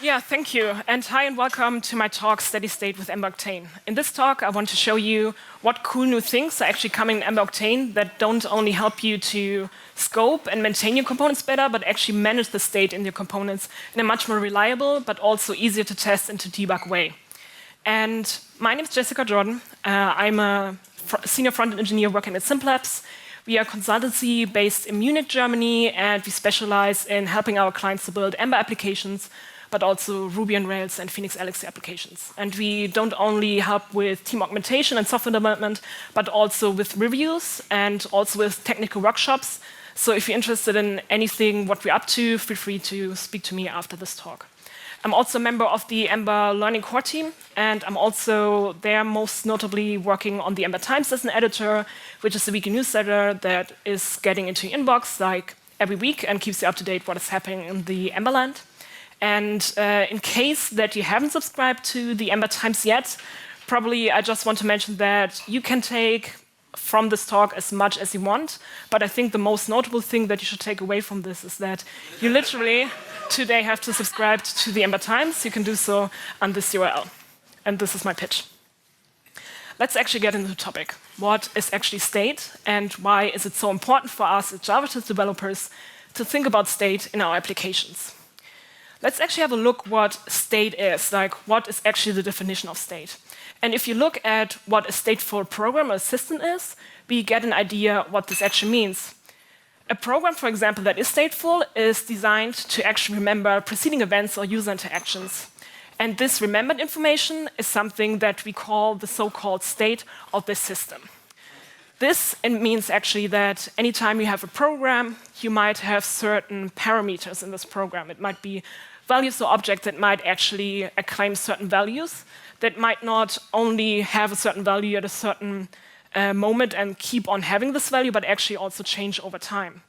Yeah, thank you. And hi and welcome to my talk, Steady State with Ember Octane. In this talk, I want to show you what cool new things are actually coming in Ember Octane that don't only help you to scope and maintain your components better, but actually manage the state in your components in a much more reliable, but also easier to test and to debug way. And my name is Jessica Jordan. I'm a senior front-end engineer working at Simplabs. We are a consultancy based in Munich, Germany, and we specialize in helping our clients to build Ember applications, but also Ruby on Rails and Phoenix Elixir applications. And we don't only help with team augmentation and software development, but also with reviews and also with technical workshops. So if you're interested in anything, what we're up to, feel free to speak to me after this talk. I'm also a member of the Ember Learning Core team, and I'm also there most notably working on the Ember Times as an editor, which is a weekly newsletter that is getting into your inbox like every week and keeps you up to date what is happening in the Emberland. And in case that you haven't subscribed to the Ember Times yet, probably I just want to mention that you can take from this talk as much as you want, but I think the most notable thing that you should take away from this is that you literally today have to subscribe to the Ember Times. You can do so on this URL. And this is my pitch. Let's actually get into the topic. What is actually state, and why is it so important for us as JavaScript developers to think about state in our applications? Let's actually have a look what state is, like what is actually the definition of state. And if you look at what a stateful program or system is, we get an idea what this actually means. A program, for example, that is stateful is designed to actually remember preceding events or user interactions. And this remembered information is something that we call the so-called state of the system. This means actually that anytime you have a program, you might have certain parameters in this program. It might be values or objects that might actually claim certain values that might not only have a certain value at a certain moment and keep on having this value, but actually also change over time.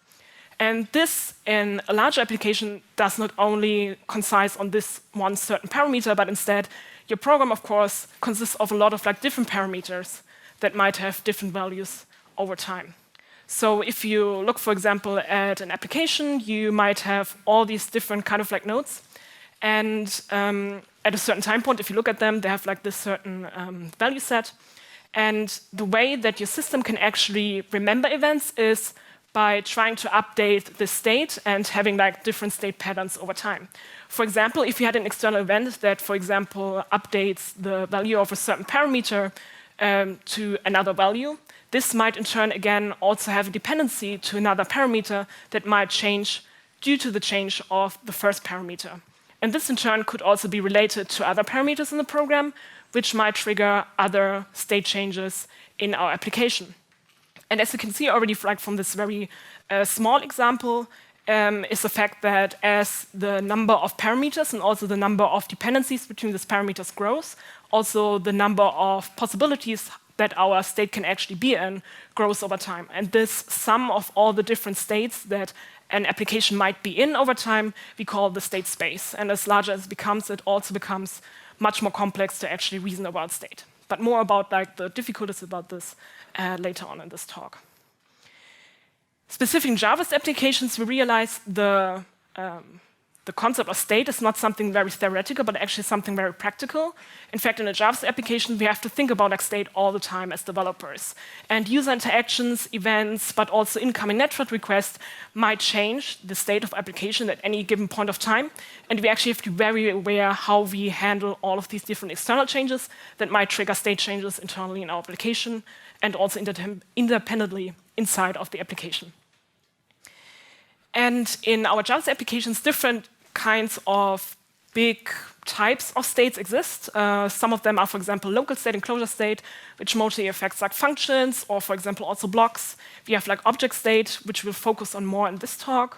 And this, in a larger application, does not only consist on this one certain parameter, but instead your program, of course, consists of a lot of different parameters that might have different values over time. So if you look, for example, at an application, you might have all these different kind of nodes. And at a certain time point, if you look at them, they have this certain value set. And the way that your system can actually remember events is by trying to update the state and having different state patterns over time. For example, if you had an external event that, for example, updates the value of a certain parameter to another value, this might in turn again also have a dependency to another parameter that might change due to the change of the first parameter. And this in turn could also be related to other parameters in the program, which might trigger other state changes in our application. And as you can see already from this very small example, is the fact that as the number of parameters and also the number of dependencies between these parameters grows, also the number of possibilities that our state can actually be in grows over time. And this sum of all the different states that an application might be in over time, we call the state space. And as larger as it becomes, it also becomes much more complex to actually reason about state. But more about the difficulties about this later on in this talk. Specific in JavaScript applications, we realize the concept of state is not something very theoretical, but actually something very practical. In fact, in a JavaScript application, we have to think about state all the time as developers. And user interactions, events, but also incoming network requests might change the state of application at any given point of time. And we actually have to be very aware how we handle all of these different external changes that might trigger state changes internally in our application and also independently inside of the application. And in our JavaScript applications, different kinds of big types of states exist. Some of them are, for example, local state and closure state, which mostly affects functions, or for example, also blocks. We have object state, which we'll focus on more in this talk,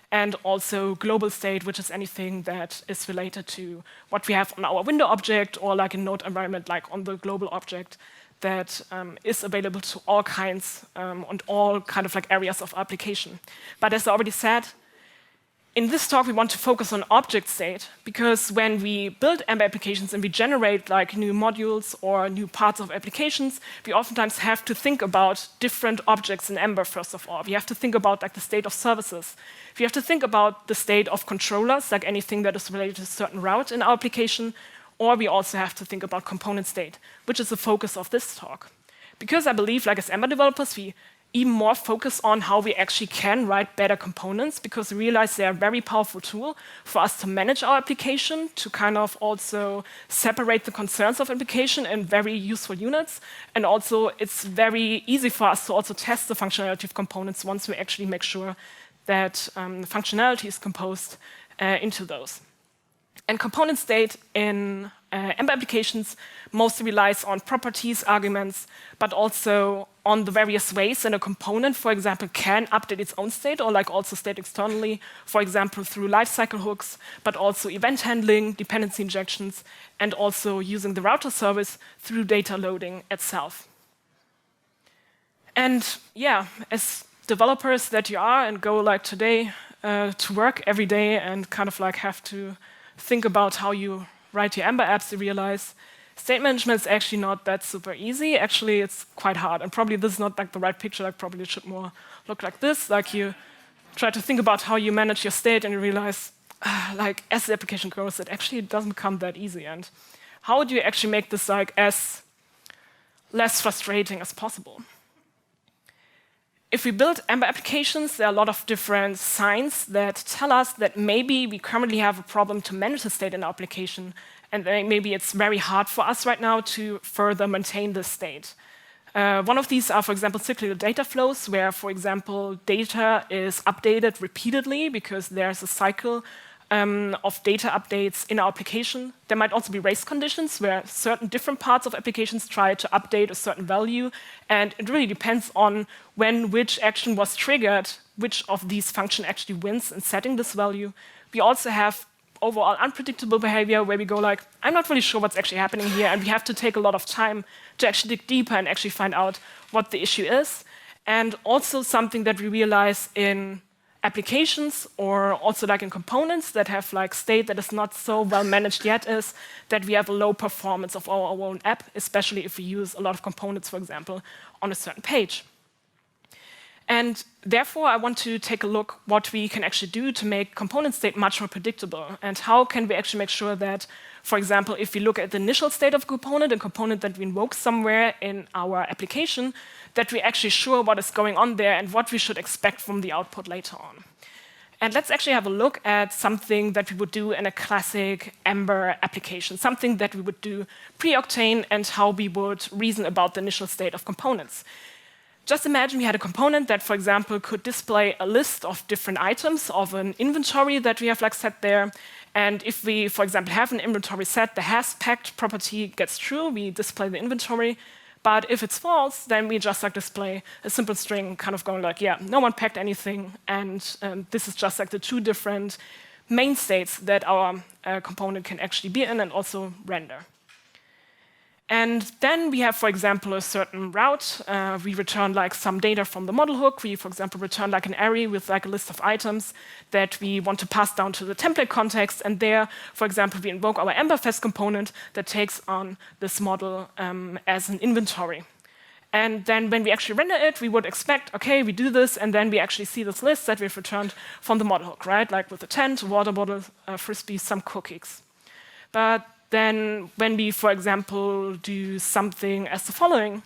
and also global state, which is anything that is related to what we have on our window object, or a node environment, on the global object that is available to all kinds and all areas of application. But as I already said, In this talk, we want to focus on object state, because when we build Ember applications and we generate like new modules or new parts of applications, we oftentimes have to think about different objects in Ember, first of all. We have to think about like the state of services. We have to think about the state of controllers, like anything that is related to a certain route in our application, or we also have to think about component state, which is the focus of this talk. Because I believe, like as Ember developers, we even more focus on how we actually can write better components, because we realize they're a very powerful tool for us to manage our application, to kind of also separate the concerns of application in very useful units. And also, it's very easy for us to also test the functionality of components once we actually make sure that the functionality is composed into those. And component state in Ember applications mostly relies on properties, arguments, but also on the various ways in a component, for example, can update its own state or like also state externally, for example, through lifecycle hooks, but also event handling, dependency injections, and also using the router service through data loading itself. And yeah, as developers that you are and go like today to work every day and kind of like have to think about how you write your Ember apps, you realize state management is actually not that super easy. Actually, it's quite hard. And probably this is not like the right picture. Like probably it should more look like this. Like you try to think about how you manage your state and you realize, like as the application grows, it actually doesn't become that easy. And how do you actually make this like as less frustrating as possible? If we build Ember applications, there are a lot of different signs that tell us that maybe we currently have a problem to manage the state in our application, and maybe it's very hard for us right now to further maintain this state. One of these are, for example, cyclical data flows, where, for example, data is updated repeatedly because there's a cycle of data updates in our application. There might also be race conditions where certain different parts of applications try to update a certain value, and it really depends on when which action was triggered, which of these function actually wins in setting this value. We also have overall unpredictable behavior where we go like, I'm not really sure what's actually happening here, and we have to take a lot of time to actually dig deeper and actually find out what the issue is. And also something that we realize in applications or also like in components that have like state that is not so well managed yet is that we have a low performance of our own app, especially if we use a lot of components, for example, on a certain page. And therefore, I want to take a look what we can actually do to make component state much more predictable, and how can we actually make sure that, for example, if we look at the initial state of a component that we invoke somewhere in our application, that we're actually sure what is going on there and what we should expect from the output later on. And let's actually have a look at something that we would do in a classic Ember application, something that we would do pre-Octane, and how we would reason about the initial state of components. Just imagine we had a component that, for example, could display a list of different items of an inventory that we have like set there. And if we, for example, have an inventory set, the has packed property gets true, we display the inventory. But if it's false, then we just like display a simple string kind of going like, yeah, no one packed anything. And this is just like the two different main states that our component can actually be in and also render. And then we have, for example, a certain route. We return like some data from the model hook. We, for example, return like an array with like a list of items that we want to pass down to the template context. And there, for example, we invoke our EmberFest component that takes on this model as an inventory. And then when we actually render it, we would expect, OK, we do this, and then we actually see this list that we've returned from the model hook, right? Like with a tent, a water bottle, a frisbee, some cookies. But then when we, for example, do something as the following,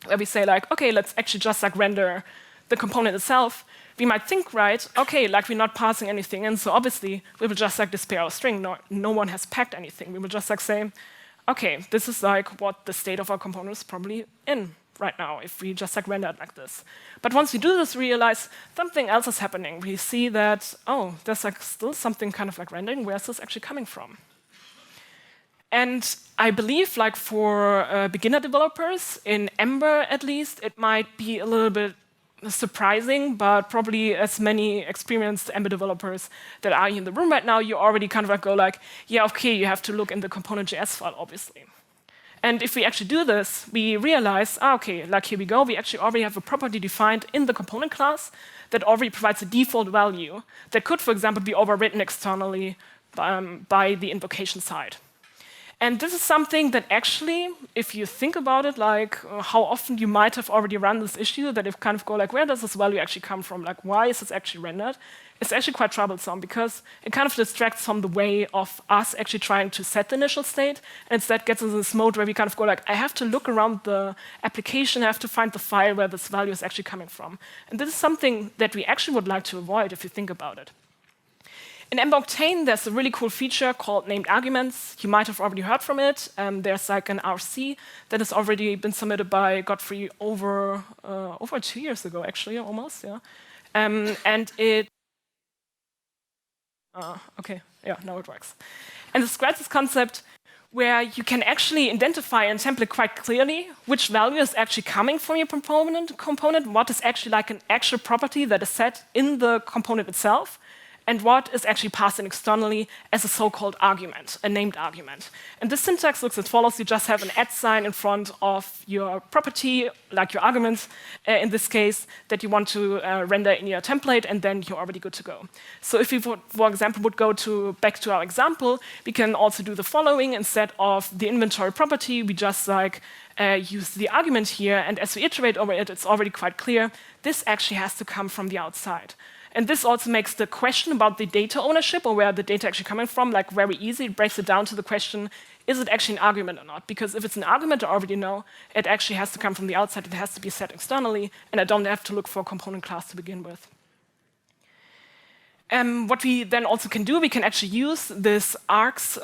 where we say like, OK, let's actually just like render the component itself, we might think, right, OK, like we're not passing anything in, so obviously we will just like display our string. No one has packed anything. We will just like say, OK, this is like what the state of our component is probably in right now, if we just like render it like this. But once we do this, we realize something else is happening. We see that, oh, there's like still something kind of like rendering. Where's this actually coming from? And I believe, like for beginner developers, in Ember at least, it might be a little bit surprising, but probably as many experienced Ember developers that are in the room right now, you already kind of like go like, yeah, OK, you have to look in the component.js file, obviously. And if we actually do this, we realize, okay, like here we go, we actually already have a property defined in the component class that already provides a default value that could, for example, be overwritten externally by the invocation side. And this is something that actually, if you think about it, like how often you might have already run this issue, that if kind of go like, where does this value actually come from? Like, why is this actually rendered? It's actually quite troublesome because it kind of distracts from the way of us actually trying to set the initial state, and instead gets into this mode where we kind of go like, I have to look around the application, I have to find the file where this value is actually coming from. And this is something that we actually would like to avoid if you think about it. In Ember Octane, there's a really cool feature called named arguments. You might have already heard from it. There's like an RC that has already been submitted by Godfrey over 2 years ago, actually, almost. Yeah, and it. Okay, yeah, now it works. And it describes this concept where you can actually identify in a template quite clearly which value is actually coming from your component, what is actually like an actual property that is set in the component itself, and what is actually passed in externally as a so-called argument, a named argument. And this syntax looks as follows. You just have an @ sign in front of your property, like your arguments, in this case, that you want to render in your template, and then you're already good to go. So if we, for example, would go back to our example, we can also do the following. Instead of the inventory property, we just like use the argument here, and as we iterate over it, it's already quite clear this actually has to come from the outside. And this also makes the question about the data ownership, or where the data actually coming from, like very easy. It breaks it down to the question, is it actually an argument or not? Because if it's an argument, I already know it actually has to come from the outside. It has to be set externally, and I don't have to look for a component class to begin with. What we then also can do, we can actually use this args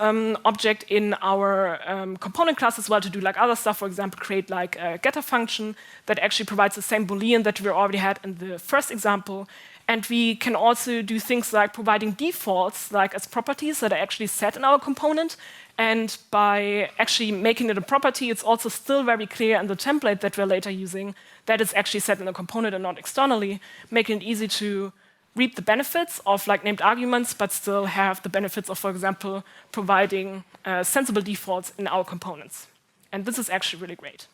object in our component class as well to do like other stuff. For example, create like a getter function that actually provides the same Boolean that we already had in the first example. And we can also do things like providing defaults, like as properties that are actually set in our component. And by actually making it a property, it's also still very clear in the template that we're later using that it's actually set in the component and not externally, making it easy to reap the benefits of like named arguments, but still have the benefits of, for example, providing sensible defaults in our components. And this is actually really great.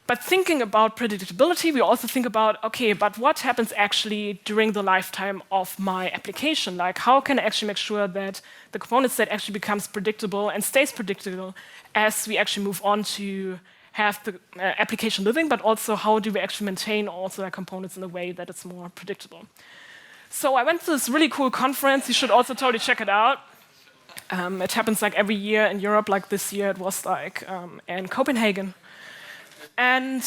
But thinking about predictability, we also think about, okay, but what happens actually during the lifetime of my application? Like, how can I actually make sure that the component set actually becomes predictable and stays predictable as we actually move on to have the application living, but also how do we actually maintain also our components in a way that it's more predictable? So I went to this really cool conference. You should also totally check it out. It happens like every year in Europe. Like this year, it was like in Copenhagen. And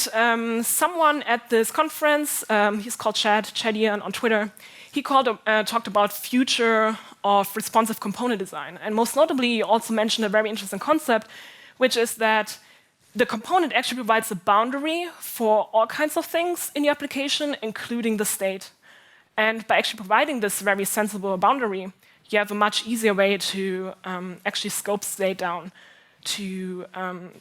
someone at this conference, he's called Chadian on Twitter, he talked about future of responsive component design. And most notably, he also mentioned a very interesting concept, which is that the component actually provides a boundary for all kinds of things in your application, including the state. And by actually providing this very sensible boundary, you have a much easier way to actually scope state down to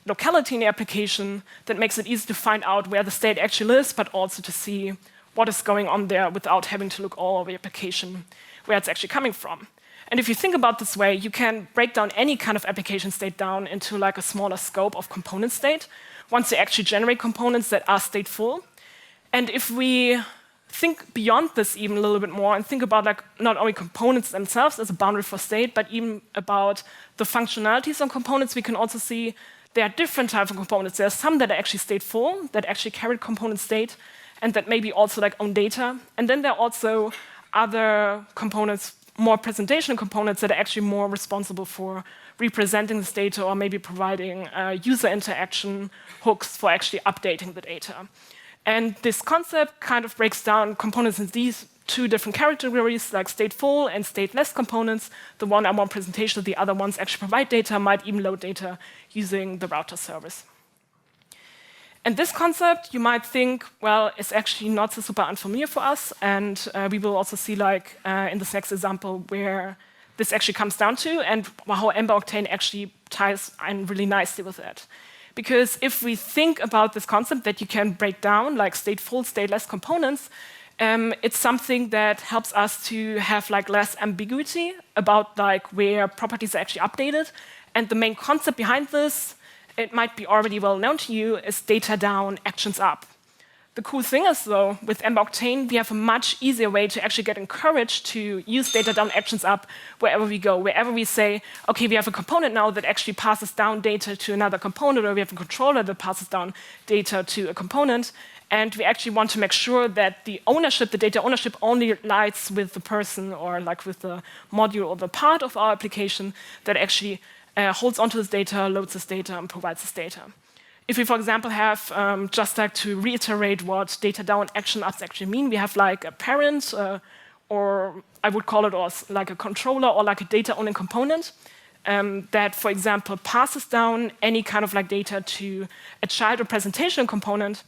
locality in the application that makes it easy to find out where the state actually lives, but also to see what is going on there without having to look all over the application where it's actually coming from. And if you think about this way, you can break down any kind of application state down into like a smaller scope of component state once you actually generate components that are stateful. And if we think beyond this even a little bit more and think about like not only components themselves as a boundary for state, but even about the functionalities of components, we can also see there are different types of components. There are some that are actually stateful, that actually carry component state, and that maybe also like own data. And then there are also other components, more presentation components that are actually more responsible for representing this data or maybe providing user interaction hooks for actually updating the data. And this concept kind of breaks down components in these two different categories, like stateful and stateless components. The one are more presentation, the other ones actually provide data, might even load data using the router service. And this concept, you might think, well, is actually not so super unfamiliar for us. And we will also see, like in this next example, where this actually comes down to and how Ember Octane actually ties in really nicely with it. Because if we think about this concept that you can break down like stateful, stateless components, it's something that helps us to have like less ambiguity about like where properties are actually updated. And the main concept behind this it might be already well known to you, is data down, actions up. The cool thing is, though, with Ember Octane, we have a much easier way to actually get encouraged to use data down, actions up wherever we go. Wherever we say, OK, we have a component now that actually passes down data to another component, or we have a controller that passes down data to a component, and we actually want to make sure that the ownership, the data ownership, only lies with the person or like with the module or the part of our application that actually holds onto this data, loads this data, and provides this data. If we, for example, have, just like to reiterate what data down action ups actually mean, we have like a parent, or I would call it like a controller or like a data owning component that, for example, passes down any kind of like data to a child representation component.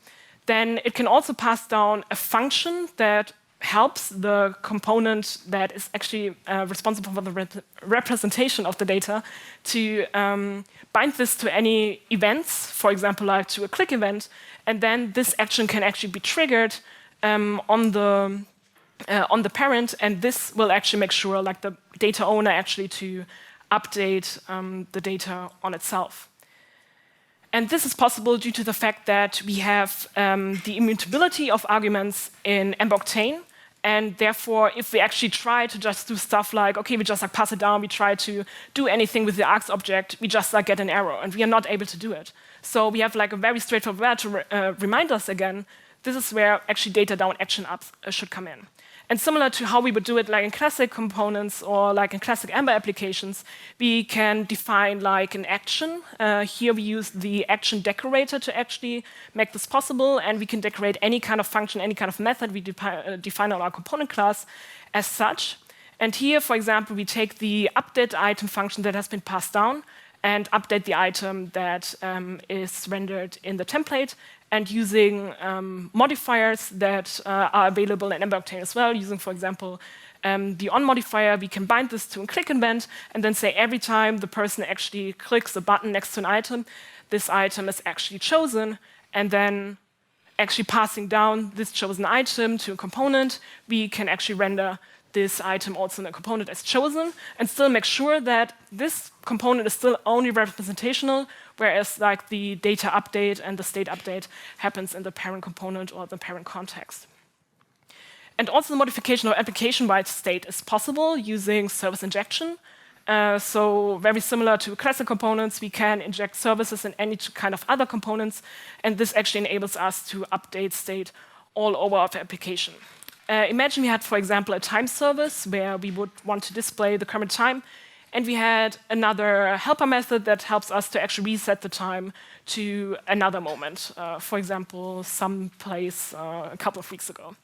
Then it can also pass down a function that helps the component that is actually responsible for the representation of the data to bind this to any events, for example, like to a click event, and then this action can actually be triggered on the parent, and this will actually make sure, like the data owner, actually to update the data on itself. And this is possible due to the fact that we have the immutability of arguments in Ember Octane. And therefore, if we actually try to just do stuff like, OK, we just like pass it down, we try to do anything with the args object, we just like get an error, and we are not able to do it. So we have like a very straightforward way to remind us again, this is where actually data down action ups should come in. And similar to how we would do it like in classic components or like in classic Ember applications, we can define like an action. Here we use the action decorator to actually make this possible, and we can decorate any kind of function, any kind of method we define on our component class as such. And here, for example, we take the update item function that has been passed down and update the item that is rendered in the template, and using modifiers that are available in Ember Octane as well, using, for example, the on modifier, we can bind this to a click event and then say every time the person actually clicks a button next to an item, this item is actually chosen, and then actually passing down this chosen item to a component, we can actually render this item also in a component as chosen, and still make sure that this component is still only representational, whereas like the data update and the state update happens in the parent component or the parent context. And also the modification of application-wide state is possible using service injection. So very similar to classic components, we can inject services in any kind of other components, and this actually enables us to update state all over our application. Imagine we had, for example, a time service where we would want to display the current time, and we had another helper method that helps us to actually reset the time to another moment, for example, some place a couple of weeks ago.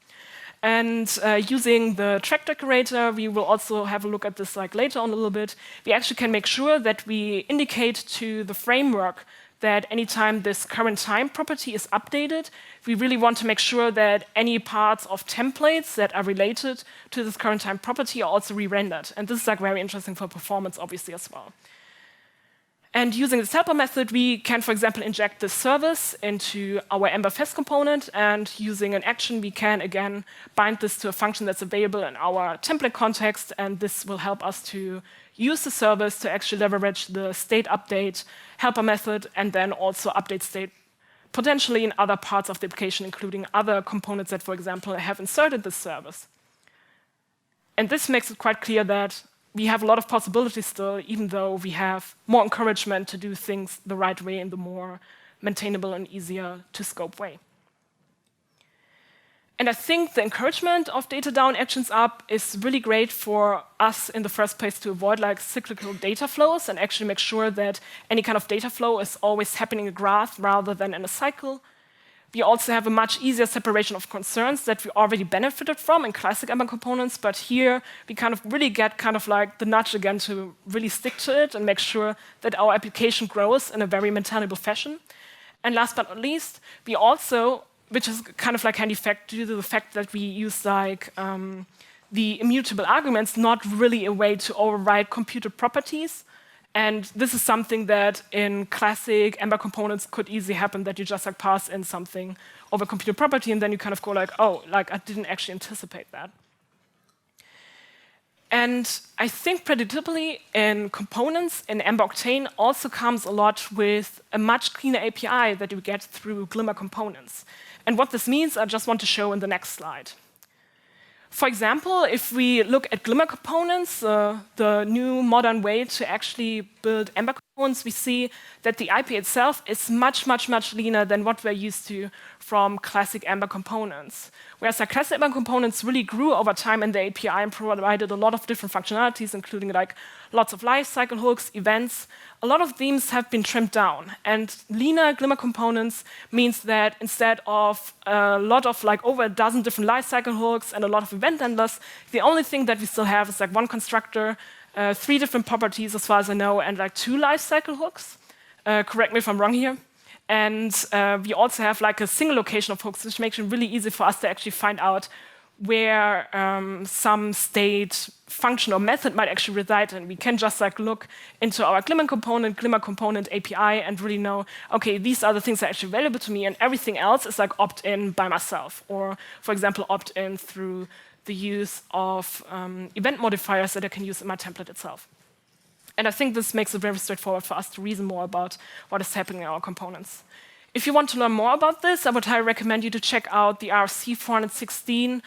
And using the track decorator, we will also have a look at this like later on a little bit. We actually can make sure that we indicate to the framework that anytime this current time property is updated, we really want to make sure that any parts of templates that are related to this current time property are also re-rendered. And this is like very interesting for performance, obviously, as well. And using this helper method, we can, for example, inject this service into our Ember Fest component, and using an action, we can, again, bind this to a function that's available in our template context, and this will help us to use the service to actually leverage the state update helper method, and then also update state potentially in other parts of the application, including other components that, for example, have inserted this service. And this makes it quite clear that we have a lot of possibilities still, even though we have more encouragement to do things the right way in the more maintainable and easier to scope way. And I think the encouragement of data down, actions up is really great for us in the first place to avoid like cyclical data flows and actually make sure that any kind of data flow is always happening in a graph rather than in a cycle. We also have a much easier separation of concerns that we already benefited from in classic Ember components, but here we kind of really get kind of like the nudge again to really stick to it and make sure that our application grows in a very maintainable fashion. And last but not least, we also, which is kind of like handy fact due to the fact that we use like the immutable arguments, not really a way to override computed properties. And this is something that in classic Ember components could easily happen, that you just like pass in something over computed property, and then you kind of go like, oh, like I didn't actually anticipate that. And I think predictably in components in Ember Octane also comes a lot with a much cleaner API that you get through Glimmer Components. And what this means, I just want to show in the next slide. For example, if we look at Glimmer Components, the new modern way to actually build Ember components, we see that the IP itself is much, much, much leaner than what we're used to from classic Ember components. Whereas the classic Ember components really grew over time in the API and provided a lot of different functionalities, including like lots of lifecycle hooks, events. A lot of themes have been trimmed down. And leaner Glimmer components means that instead of a lot of like over a dozen different lifecycle hooks and a lot of event handlers, the only thing that we still have is like one constructor, 3 different properties as far as I know, and like 2 lifecycle hooks. Correct me if I'm wrong here. And we also have like a single location of hooks, which makes it really easy for us to actually find out where some state function or method might actually reside. And we can just like look into our Glimmer Component API and really know, okay, these are the things that are actually available to me, and everything else is like opt-in by myself. Or, for example, opt-in through the use of event modifiers that I can use in my template itself. And I think this makes it very straightforward for us to reason more about what is happening in our components. If you want to learn more about this, I would highly recommend you to check out the RFC 416,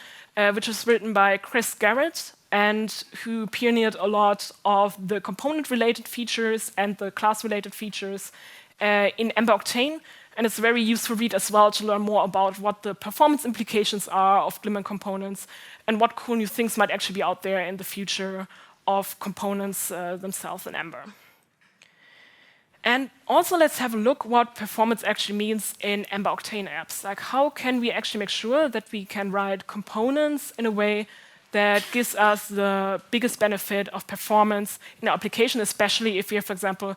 which was written by Chris Garrett, and who pioneered a lot of the component-related features and the class-related features in Ember Octane. And it's a very useful read as well to learn more about what the performance implications are of Glimmer components and what cool new things might actually be out there in the future of components themselves in Ember. And also let's have a look what performance actually means in Ember Octane apps. Like how can we actually make sure that we can write components in a way that gives us the biggest benefit of performance in our application, especially if we have, for example,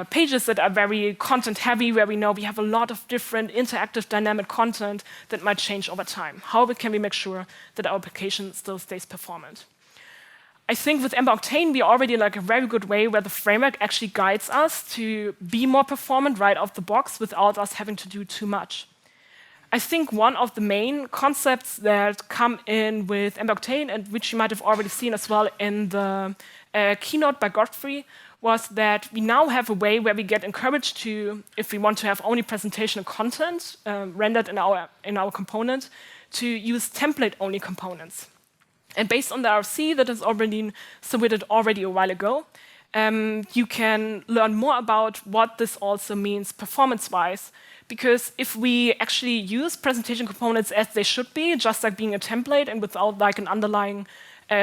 pages that are very content heavy, where we know we have a lot of different interactive dynamic content that might change over time. How can we make sure that our application still stays performant? I think with Ember Octane, we are already like a very good way where the framework actually guides us to be more performant right out the box without us having to do too much. I think one of the main concepts that come in with Ember Octane, and which you might have already seen as well in the keynote by Godfrey, was that we now have a way where we get encouraged to, if we want to have only presentation content rendered in our component, to use template-only components. And based on the RFC that has already been submitted already a while ago, you can learn more about what this also means performance-wise. Because if we actually use presentation components as they should be, just like being a template and without like an underlying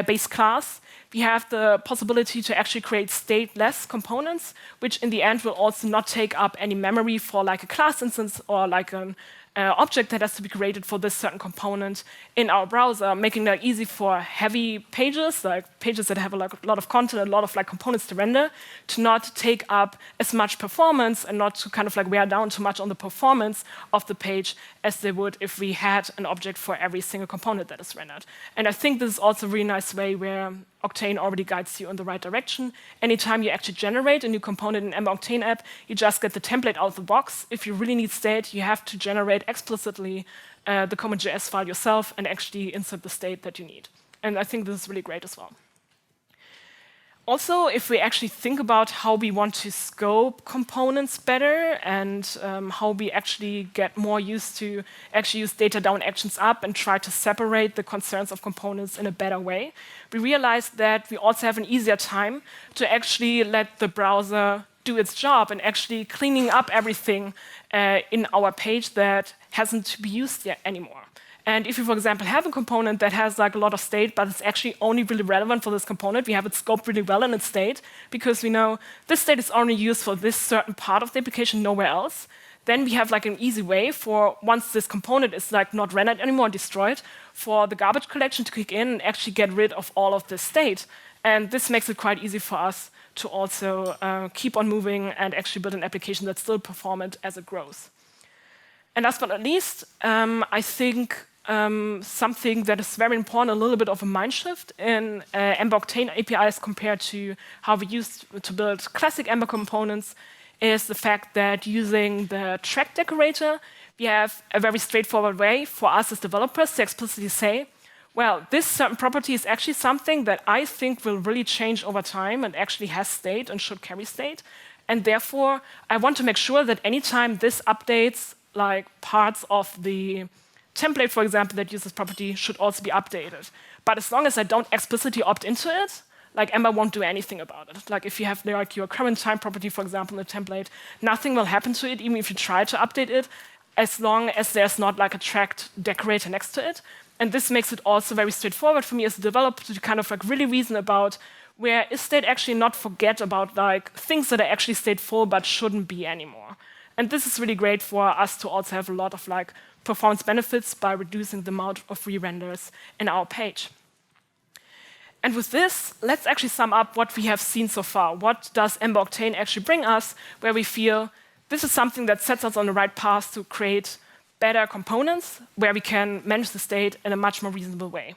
base class, we have the possibility to actually create stateless components, which in the end will also not take up any memory for like a class instance or like an object that has to be created for this certain component in our browser, making that easy for heavy pages, like pages that have a lot of content, a lot of like components to render, to not take up as much performance and not to kind of like wear down too much on the performance of the page as they would if we had an object for every single component that is rendered. And I think this is also a really nice way where Octane already guides you in the right direction. Anytime you actually generate a new component in Ember Octane app, you just get the template out of the box. If you really need state, you have to generate explicitly the common.js file yourself and actually insert the state that you need. And I think this is really great as well. Also, if we actually think about how we want to scope components better and how we actually get more used to actually use data down, actions up, and try to separate the concerns of components in a better way, we realize that we also have an easier time to actually let the browser do its job and actually cleaning up everything in our page that hasn't to be used yet anymore. And if you, for example, have a component that has like a lot of state, but it's actually only really relevant for this component, we have it scoped really well in its state, because we know this state is only used for this certain part of the application, nowhere else. Then we have like an easy way for, once this component is like not rendered anymore, destroyed, for the garbage collection to kick in and actually get rid of all of this state. And this makes it quite easy for us to also keep on moving and actually build an application that's still performant as it grows. And last but not least, I think something that is very important, a little bit of a mind shift in Ember Octane APIs compared to how we used to build classic Ember components, is the fact that using the track decorator, we have a very straightforward way for us as developers to explicitly say, Well, this certain property is actually something that I think will really change over time and actually has state and should carry state. And therefore, I want to make sure that anytime this updates, like parts of the template, for example, that uses property should also be updated. But as long as I don't explicitly opt into it, like Ember won't do anything about it. Like if you have like your current time property, for example, in the template, nothing will happen to it, even if you try to update it, as long as there's not like a tracked decorator next to it. And this makes it also very straightforward for me as a developer to kind of like really reason about where is state actually not forget about like things that are actually stateful but shouldn't be anymore. And this is really great for us to also have a lot of like performance benefits by reducing the amount of re-renders in our page. And with this, let's actually sum up what we have seen so far. What does Ember Octane actually bring us where we feel this is something that sets us on the right path to create better components where we can manage the state in a much more reasonable way.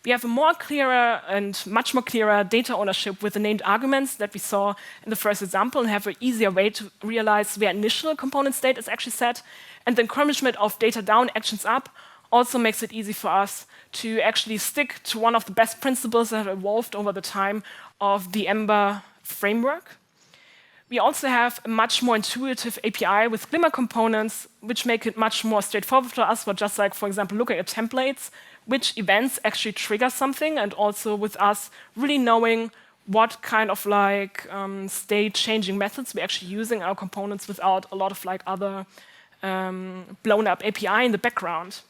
We have a more clearer and much more clearer data ownership with the named arguments that we saw in the first example and have an easier way to realize where initial component state is actually set. And the encouragement of data down, actions up also makes it easy for us to actually stick to one of the best principles that have evolved over the time of the Ember framework. We also have a much more intuitive API with Glimmer Components, which make it much more straightforward for us for just like, for example, looking at templates, which events actually trigger something, and also with us really knowing what kind of like state-changing methods we're actually using our components without a lot of like other blown-up API in the background.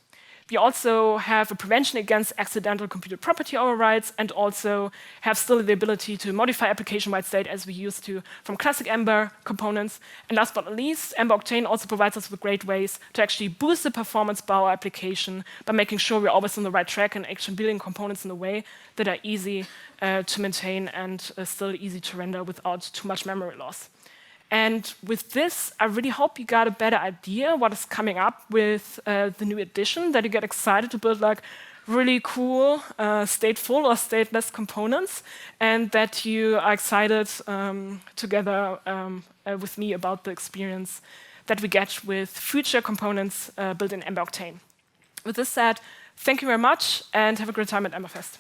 We also have a prevention against accidental computed property overrides and also have still the ability to modify application-wide state as we used to from classic Ember components. And last but not least, Ember Octane also provides us with great ways to actually boost the performance of our application by making sure we're always on the right track and actually building components in a way that are easy to maintain and still easy to render without too much memory loss. And with this, I really hope you got a better idea what is coming up with the new edition, that you get excited to build like really cool stateful or stateless components, and that you are excited together with me about the experience that we get with future components built in Ember Octane. With this said, thank you very much, and have a great time at Emberfest.